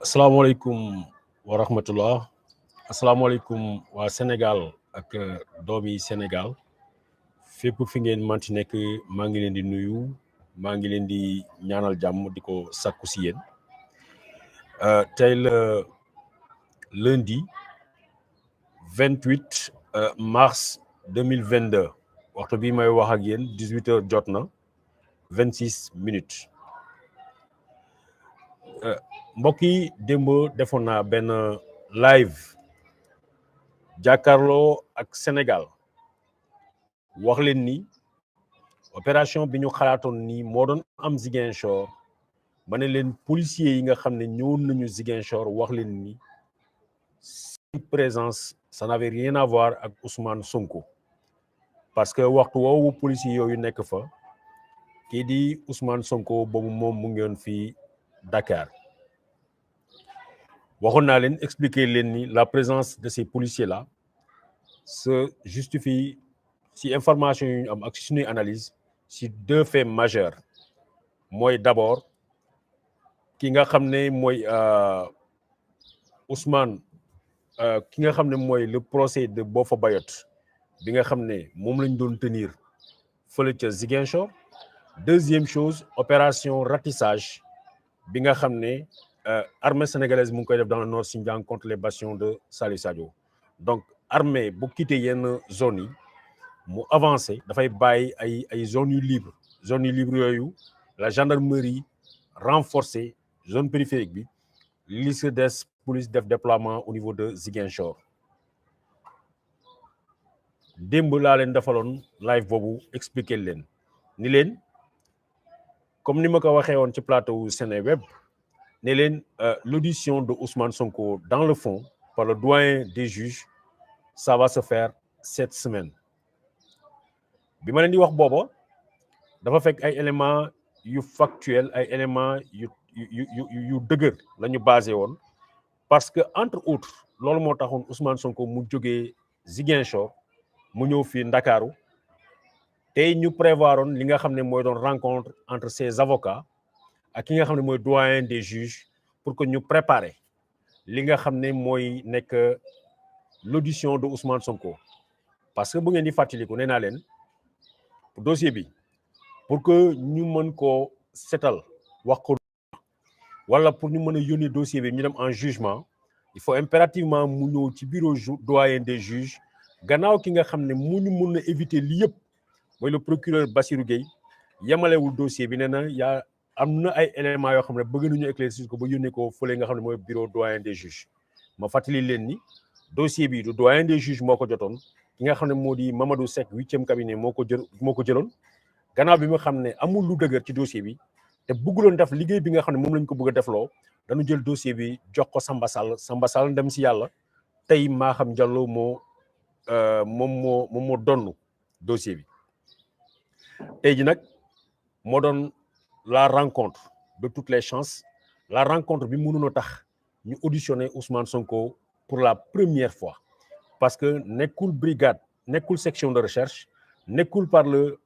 asalaamaaleykum wa rahmatullah asalaamaaleykum waa Sénégal ak doomi Sénégal fépp fi ngeen manti nekk maa ngi leen di nuyu maa ngi leen di ñaanal jàmm di ko sakku si yéen tey la lundi 28 mars 2022 waxtu bi may wax ak yéen 18h jot na 26 minutes mbokk yi démb defoon naa benn live jàkkaarloo ak Sénégal wax leen ni opération bi ñu xalaatoon ni moo doon am Ziguinchor ma ne leen policiers yi nga xam ne ñëwoon nañu Ziguinchor wax leen ni seen présence ça n'avait rien à voir ak Ousmane Sonko parce que waxtu woowu policiers yooyu nekk fa kii di Ousmane Sonko boobu moom mu ngi woon fii Dakar waxoon naa leen expliquer leen ni la présence de ces policiers là se justifie si information yu ñu am ak suñuy analyse si deux faits majeurs mooy d'abord ki nga xam ne mooy Ousmane ki nga xam ne mooy le procès de Boffa Bayotte bi nga xam ne moom lañ doon tenir fële ca Ziguinchor. Deuxième chose, opération ratissage bi nga xam ne armée sénégalaise mu ngi koy def dans le nord Sindian contre les bastions de Salif Sadio. Donc armée bu quitté yenn zones yi mu avancé dafay bàyyi ay zones yu libre yooyu la gendarmerie renforcée zone périphérique bi li si des police def déploiement au niveau de Ziguinchor. démb laa leen defaloon live boobu expliquer leen ni leen comme ni ma ko waxee woon ci plateau Seneweb ne leen l'audition de Ousmane Sonko dans le fond par le doyen des juges ça va se faire cette semaine. bi ma leen di wax booba dafa fekk ay éléments yu factuels ay éléments yu dëgër la ñu basé woon parce que entre autres loolu moo taxoon Ousmane Sonko mu jógee Ziguinchor mu ñëw fii Ndakaaru tey ñu prévoiroon li nga xam ne mooy doon rencontre entre ses avocats ak ki nga xam ne mooy doyen des juges pour que ñu préparer li nga xam ne mooy nekk l'audition de Ousmane Sonko parce que bu ngeen di fàttaliku nee naa leen dossier bi pour que ñu mën koo setal wax ko wala pour ñu mën a yónni dossier bi ñu dem en jugement il faut impérativement mu ñëw ci bureau doyen des juges gannaaw ki nga xam ne mu ñu mën a éviter li yëpp mooy le procureur Bassirou Gueye yemalewul dossier bi nee na am na ay éléments yoo xam ne bëgg nañu éclaircir ko ba yónnee ko fële nga xam ne mooy bureau doyen des juges ma fàttali leen ni dossier bi du doyen des juges moo ko jotoon ki nga xam ne moo di Mamadou Seck 8e cabinet moo ko jëloon gannaaw bi nga xam ne amul lu dëgër ci dossier bi te bëgguloon def liggéey bi nga xam ne moom lañ ko bëgg a defloo dañu jël dossier bi jox ko Samba Sall dem si yàlla tey Maham Diallo moom moo donn dossier bi tey ji nag moo doon la rencontre de toutes les chances la rencontre bi mënoon a tax ñu auditionner Ousmane Sonko pour la première fois parce que nekkul brigade nekkul section de recherche nekkul par le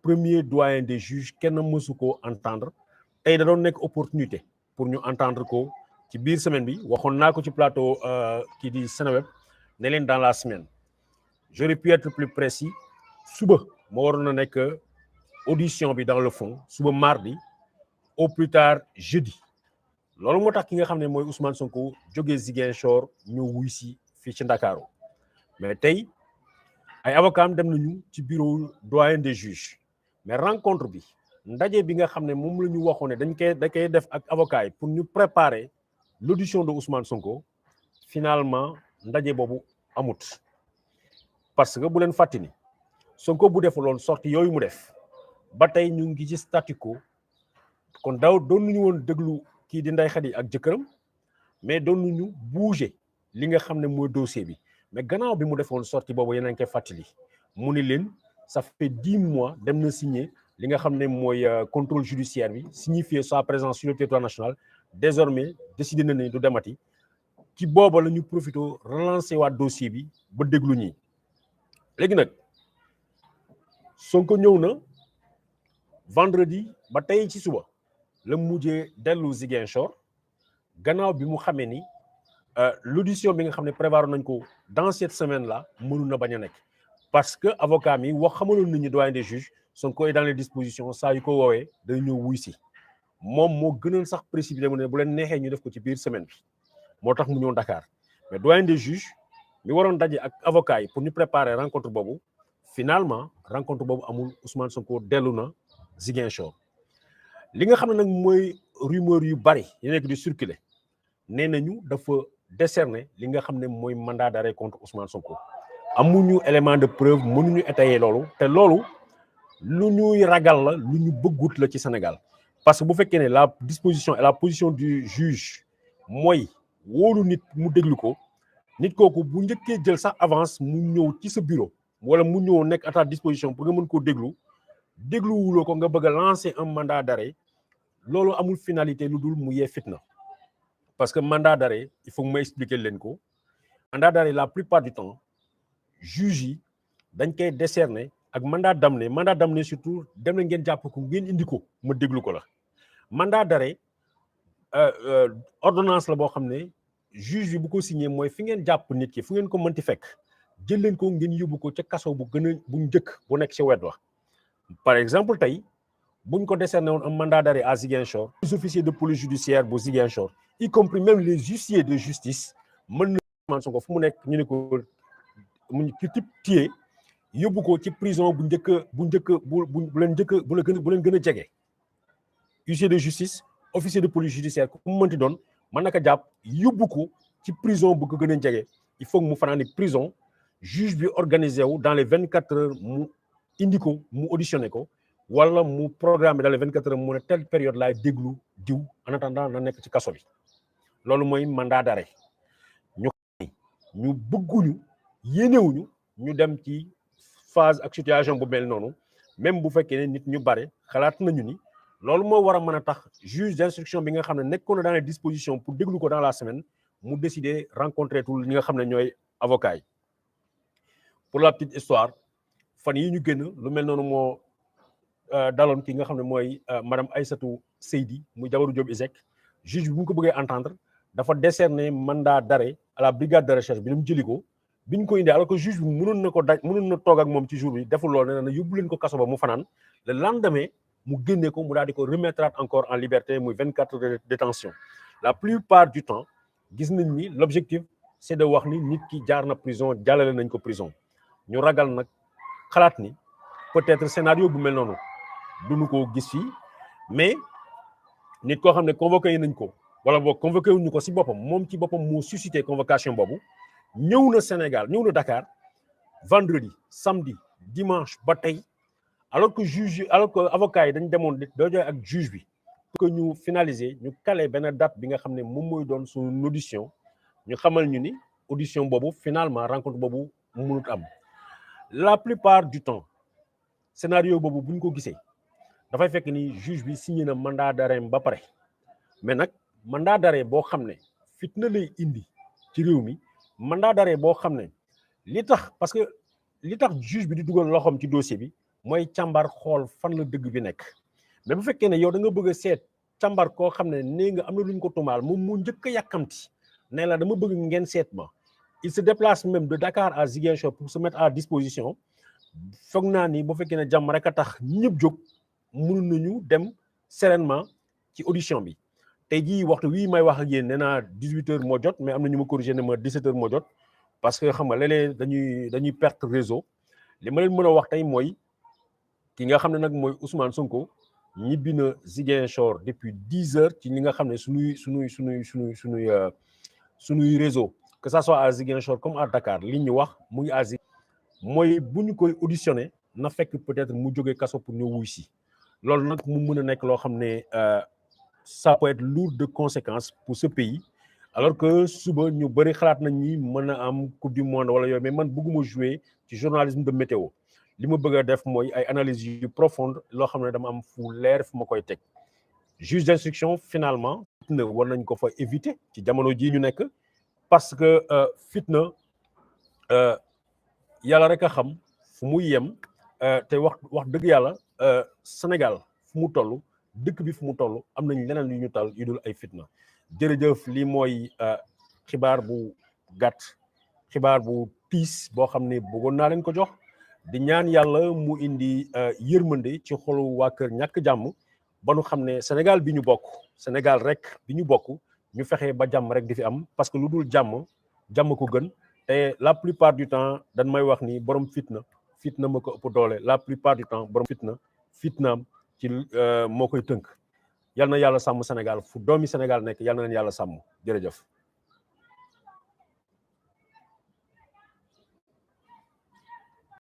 premier doyen des juges kenn mësu ko entendre tey da doon nekk opportunité pour ñu entendre ko ci biir semaine bi waxoon naa ko ci plateau kii di Seneweb ne leen dans la semaine j'aurais pu être plus précis suba moo waroon na nekk audition bi dans le fond suba mardi au plus tard jeudi loolu moo tax ki nga xam ne mooy Ousmane Sonko jógee Ziguinchor ñu wuy si fii ci Ndakaaru mais tey ay avocats am dem nañu ci bureau doyen des juges mais rencontre bi ndaje bi nga xam ne moom la ñu waxoon ne dañ koy def ak avocats yi pour ñu préparer l'audition de Ousmane Sonko finalement ndaje boobu amut parce que bu leen fàttali ni Sonko bu defuloon sortie yooyu mu def ba tey ñu ngi ci statu quo kon daaw doon nañu woon déglu kii di Ndeye Khady ak jëkkëram mais doon nañu bouger li nga xam ne mooy dossier bi mais gannaaw bi mu defoon sortie boobu yeneen koy fàttali mu ni leen ça fait 10 mois dem na signer li nga xam ne mooy contrôle judiciaire bi signifier sa présence sur le territoire national désormais décidé na ne du demati ci booba la ñu profité relancer waat dossier bi ba déglu ñi léegi nag Sonko ñëw na vendredi ba tey ci suba la mujjee dellu Ziguinchor gannaaw bi mu xamee ni l'audition bi nga xam ne prévoir nañ ko dans cette semaine là mënu na bañ a nekk parce que avocat mi wax xamaloon nit ñi doyen des juges Sonko est dans les dispositions saa yu ko woowee day ñëw wuy si moom moo gënoon sax précipité mu ne bu leen neexee ñu def ko ci biir semaine bi moo tax mu ñëw Dakar mais doyen des juges mi waroon daje ak avocat yi pour ñu préparer rencontre boobu finalement rencontre boobu amul Ousmane Sonko dellu na Ziguinchor li nga xam ne nag mooy rumeur yu bari yi nekk di circuler nee nañu dafa décerner li nga xam ne mooy mandat d'arrêt contre Ousmane Sonko amuñu élément de preuve mënuñu étayer loolu te loolu lu ñuy ragal la lu ñu bëggut la ci Sénégal parce que bu fekkee ne la disposition et la position du juge mooy wóolu nit mu déglu ko nit kooku bu njëkkee jël sax avance mu ñëw ci sa bureau wala mu ñëw nekk à ta disposition pour nga mën koo dégluwuloo ko nga bëgg a lancer un mandat d'arrêt loolu amul finalité lu dul mu yee fitna parce que mandat d'arrêt il faut que ma expliquer leen ko mandat d'arrêt la plupart du temps juge yi dañ koy décerner ak mandat d'amener surtout dem na ngeen jàpp ko ngeen indi ko ma déglu ko la mandat d'arrêt ordonnance la boo xam ne juge bi bu ko signé mooy fi ngeen jàpp nit ki fu ngeen ko mënti fekk jël leen ko ngeen yóbbu ko ca kaso bu gën a bu njëkk bu nekk ci wet wax par exemple tey buñ ko décerné woon un mandat d'arrêt à Ziguinchor les officiers de police judiciaire bu Ziguinchor y compris même les huissiers de justice mën na Ousmane Sonko fu mu nekk ñu ne ko mu ci type téye yóbbu ko ci prison bu leen gën a jege huissier de justice officier de police judiciaire ku mu mënti doon mën na ko jàpp yóbbu ko ci prison bu ko gën a jege il faut mu fanaan prison juge bi organisé wu dans les 24 heures mu indi ko mu auditionné ko wala mu programme dans les 24 heures mu ne telle période laay déglu diw en attendant na nekk ci kaso bi loolu mooy mandat d'arrêt ñu bëgguñu yéenewuñu ñu dem ci phase ak situation bu mel noonu même bu fekkee ne nit ñu bare xalaat nañu ni loolu moo war a mën a tax juge d'instruction bi nga xam ne nekkoon na dans les dispositions pour déglu ko dans la semaine mu décider rencontrer tout ñi nga xam ne ñooy avocats yi pour la petite histoire fan yi ñu génn lu mel noonu moo daloon ki nga xam ne mooy madame Aïssatou Seydi muy jabaru Diop Iseg juge bi bu ñu ko bëggee entendre dafa décerner mandat d'arrêt à la brigade de recherche bi mu jëli ko bi ñu ko indee alors que juge bi mënoon na toog ak moom ci jour bi deful loolu nee na yóbbu leen ko kaso ba mu fanaan le lendemain mu génne ko mu daal di ko remettre encore en liberté muy 24 heures de détention la plupart du temps gis nañ ni l'objectif c'est de wax ni nit ki jaar na prison jàllale nañ ko prison ñu ragal nag xalaat ni peut-être scénario bu mel noonu duñu ko gis fii mais nit koo xam ne convoqué nañ ko wala boog convoqué wuñu ko si boppam moom ci boppam moo suscité convocation boobu ñëw na Sénégal ñëw na Dakar vendredi samedi dimanche ba tey alors que avocat yi dañ demoon doo ak juge bi pour que ñu finaliser ñu caler benn date bi nga xam ne moom mooy doon suñu audition ñu xamal ñu ni audition boobu finalement rencontre boobu mënut am la plupart du temps scénario boobu bu ñu ko gisee dafay fekk ni juge bi signé na mandat d'arrêt ba pare mais nag mandat d'arrêt boo xam ne fitna lay indi ci réew mi mandat d'arrêt boo xam ne li tax juge bi di dugal loxoom ci dossier bi mooy càmbar xool fan la dëgg bi nekk mais bu fekkee ne yow da nga bëgg a seet càmbar koo xam ne nee nga am na lu ñu ko tumaal moom mu njëkk a yàkkamti ne la dama bëgg ngeen seet ma il se déplace même de Dakar à Ziguinchor pour se mettre à disposition foog naa ni bu fekkee ne jàmm rek a tax ñëpp jóg mënu nañu dem sereinement ci audition bi tey jii waxtu wii may wax ak yéen nee naa 18h moo jot mais am na ñu ma corrigé ne ma 17h moo jot parce que xam nga léeg-léeg dañuy perte réseau li ma leen mën a wax tey mooy ki nga xam ne nag mooy Ousmane Sonko ñibbi na Ziguinchor depuis 10h ci li nga xam ne suñuy réseau que ça soit à Ziguinchor comme à Dakar li ñu wax mu ngi à mooy bu ñu koy auditionné na fekk peut-être mu jógee kaso pour ñëw wuy si loolu nag mu mën a nekk loo xam ne ça peut être lourd de conséquences pour ce pays alors que suba ñu bëri xalaat nañ ni mën a am coupe du monde wala yooyu mais man bëgguma jouer ci journalisme de météo li ma bëgg a def mooy ay analyses yu profonde loo xam ne dama am fu leer fu ma koy teg juge d'instruction finalement fitna war nañ ko fa éviter ci jamono jii ñu nekk parce que fitna yàlla rek a xam fu muy yem te wax dëgg yàlla Sénégal fu mu toll dëkk bi fu mu toll am nañ leneen yu ñu tal yu dul ay fitna jërëjëf lii mooy xibaar bu gàtt xibaar bu tiis boo xam ne bëggoon naa leen ko jox di ñaan yàlla mu indi yërmande ci xolu waa kër ñàkk jàmm ba nu xam ne Sénégal bi ñu bokk Sénégal rek bi ñu bokk ñu fexe ba jàmm rek di fi am parce que lu dul jàmm ko gën te la plupart du temps dañ may wax ni borom fitna ma ko ëpp doole la plupart du temps borom fitnaam ci moo koy tënk yal na yàlla sàmm Sénégal fu doomi Sénégal nekk yal na leen yàlla sàmm jërëjëf